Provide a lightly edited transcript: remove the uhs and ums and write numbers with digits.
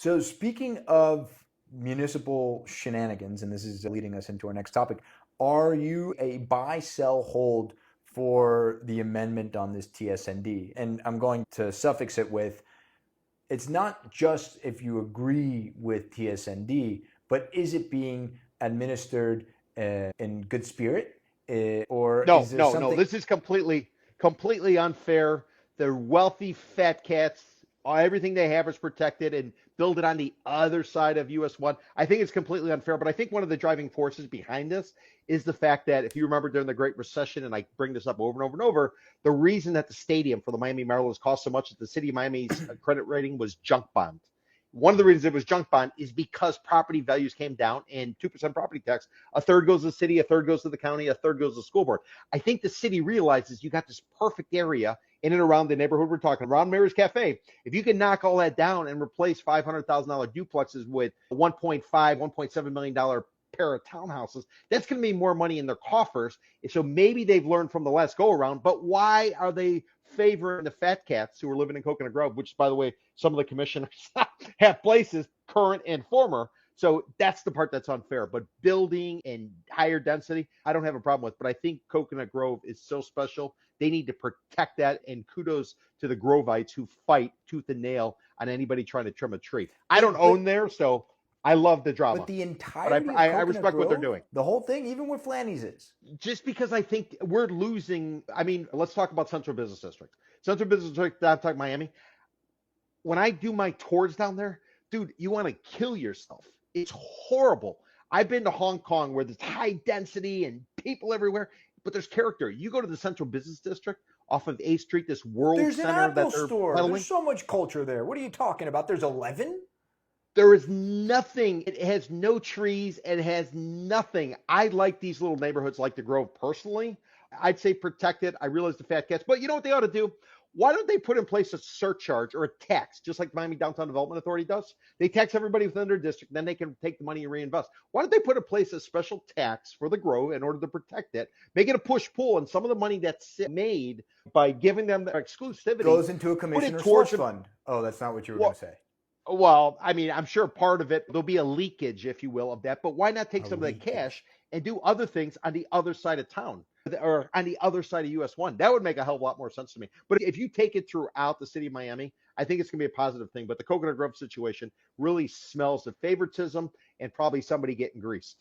So speaking of municipal shenanigans, and this is leading us into our next topic, are you a buy, sell, hold for the amendment on this TSND? And I'm going to suffix it with, it's not just if you agree with TSND, but is it being administered in good spirit? Or No, is there no, no. something? This is completely unfair. The wealthy fat cats, everything they have is protected and build it on the other side of US 1. I think it's completely unfair, but I think one of the driving forces behind this is the fact that if you remember during the Great Recession, and I bring this up over and over and over, the reason that the stadium for the Miami Marlins cost so much that the city of Miami's credit rating was junk bond. One of the reasons it was junk bond is because property values came down and 2% property tax. A third goes to the city, a third goes to the county, a third goes to the school board. I think the city realizes you got this perfect area in and around the neighborhood we're talking, around Mary's Cafe. If you can knock all that down and replace $500,000 duplexes with $1.5, $1.7 million pair of townhouses, that's going to be more money in their coffers. So maybe they've learned from the last go around, but why are they favoring the fat cats who are living in Coconut Grove, which, by the way, some of the commissioners have places, current and former. So that's the part that's unfair. But building and higher density, I don't have a problem with. But I think Coconut Grove is so special. They need to protect that. And kudos to the Grovites who fight tooth and nail on anybody trying to trim a tree. I don't own there, so I love the drama. But the But entirety of I Coconut respect what they're Grove, doing. the whole thing, even where Flanny's is. Just because I think we're losing. I mean, let's talk about Central Business District. Central Business District, I'm talking Miami. When I do my tours down there, dude, you want to kill yourself. It's horrible. I've been to Hong Kong where there's high density and people everywhere, but there's character. You go to the Central Business District off of A Street, this world There's an center Apple that they're store. peddling. There's so much culture there. What are you talking about? There's 11? There is nothing. It has no trees. It has nothing. I like these little neighborhoods like the Grove personally. I'd say protect it. I realize the fat cats, but you know what they ought to do? Why don't they put in place a surcharge or a tax, just like Miami Downtown Development Authority does? They tax everybody within their district, then they can take the money and reinvest. Why don't they put in place a special tax for the Grove in order to protect it? Make it a push-pull, and some of the money that's made by giving them the exclusivity Goes into a put it commissioner towards slush fund. Oh, that's not what you were well, going to say. well, I mean, I'm sure part of it, there'll be a leakage, if you will, of that. But why not take A some of that leakage. cash and do other things on the other side of town or on the other side of US 1? That would make a hell of a lot more sense to me. But if you take it throughout the city of Miami, I think it's going to be a positive thing. But the Coconut Grove situation really smells of favoritism and probably somebody getting greased.